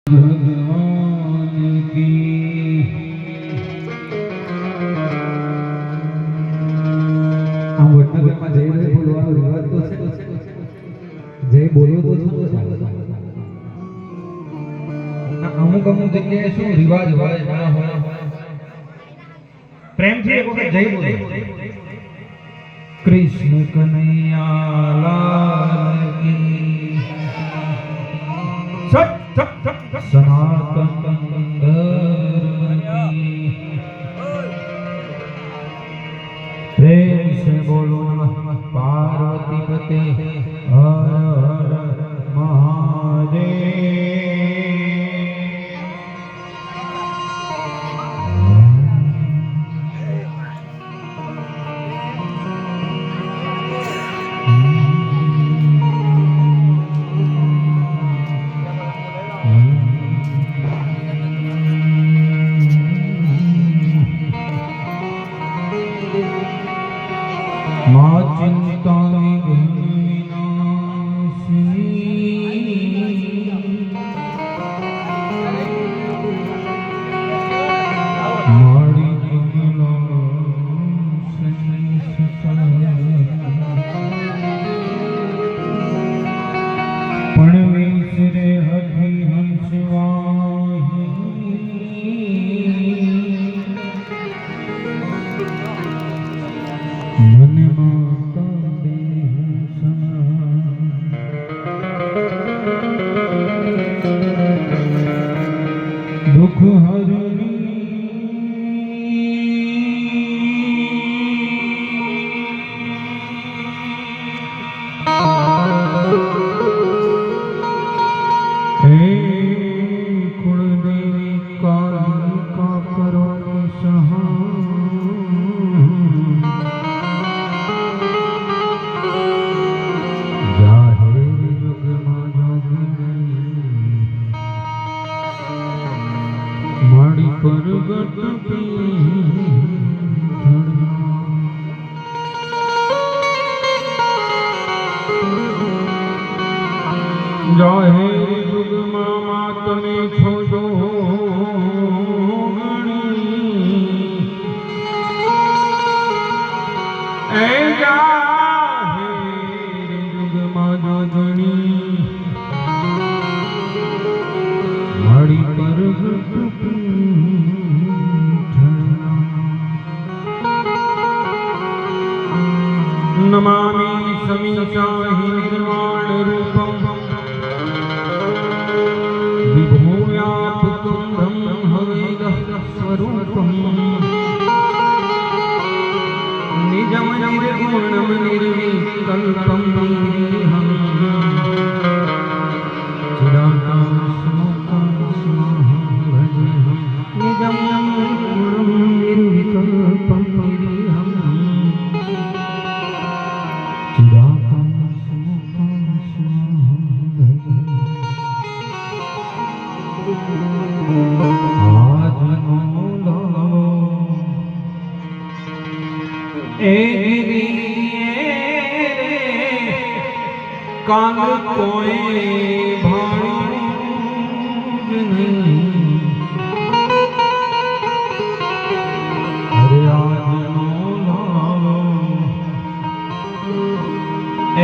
ભગવાન કી આ વડનગરમાં જય જય બોલવાનો રિવાજ તો છે, જય બોલો તો છે. અમુક અમુક જગ્યાએ શું રિવાજ હોય ના હોય, પ્રેમથી એક વખત જય બોલો. કૃષ્ણ કનૈયા લાલ કી સનાતન ધર્મ કી પ્રેમ से बोलो नमः पार्वती पते हर हर महादेव. माँ चिंता दुख हरणी हे कुलदेवी काली का करो सहाय. प्रगट जाहिर युग मामा तमे छो जो ए जाहिर युग मा जो गणी माड़ी प्रगट नमामि समीशाहि निर्वाण रूपं विभूयापुत्रं हवेदः स्वरूपं निजं निर्गुणं निर्विकल्पं निरीहं चिदाकाशमुखं स्महं भजेऽहं निजं निर्गुणं निर्विकल्पं निरीहं काल कोई भाई नहीं. अरे आज नो लालो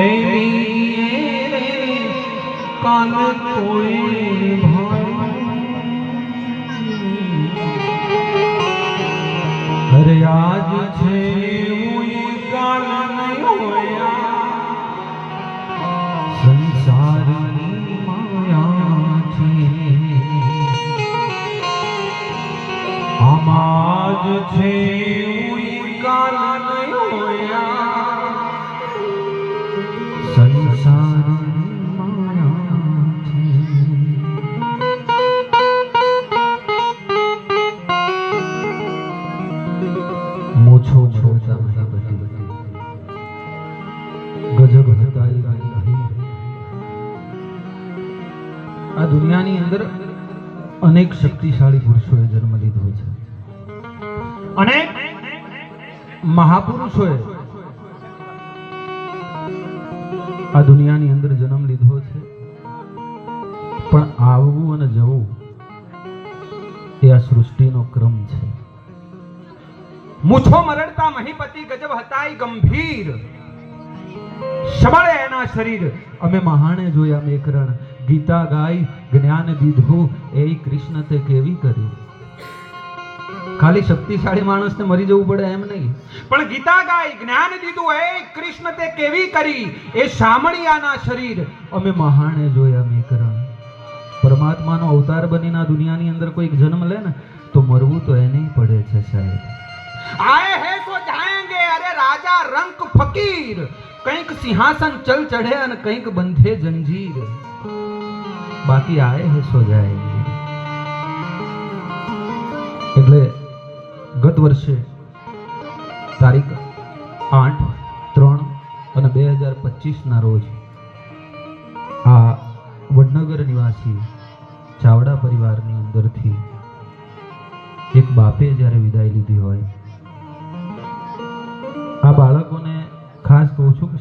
ए काल कोई भाई. अरे आज छे काल नहीं होया संसारी माया छे. आमाज छे काल नहीं होया संसारी माया छे. मोछो छोड़ता गजब हताई આ દુનિયાની અંદર અનેક શક્તિશાળી પુરુષોએ જન્મ લીધો છે, અનેક મહાપુરુષોએ આ દુનિયાની અંદર જન્મ લીધો છે, પણ આવા આવવું અને જવું એ આ સૃષ્ટિનો ક્રમ છે. મૂછો મરડતા મહીપતિ ગજબ હતાઈ ગંભીર, સબળે એના શરીર. અમે મહાણે જોયા મેકરણ, ગીતા ગાઈ જ્ઞાન દીધું એ કૃષ્ણ તે કેવી કરી. ખાલી શક્તિશાળી માણસને મરી જવું પડે એમ નહીં, પણ ગીતા ગાય જ્ઞાન દીધું એ કૃષ્ણ તે કેવી કરી, એ સામળિયાના શરીર. અમે મહાણે જોયા મેકરણ. પરમાત્માનો અવતાર બનીને આ દુનિયાની અંદર કોઈક જન્મ લે ને તો મરવું તો એને પડે છે સાહેબ. आए हैं तो जाएंगे, अरे राजा रंक फकीर. કંઈક સિંહાસન ચલ ચढ़े અને કંઈક બંધે જંજીર. બાકી આए હે સો જાएंगे. એટલે ગત વર્ષે તારીખ 8/3/2025 ના રોજ આ વડનગર નિવાસી ચાવડા પરિવારની અંદરથી એક બાપે જ્યારે વિદાય લીધી હોય, આ બાળકોને ખાસ કહું છું કે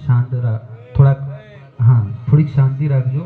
થોડીક શાંતિ રાખજો.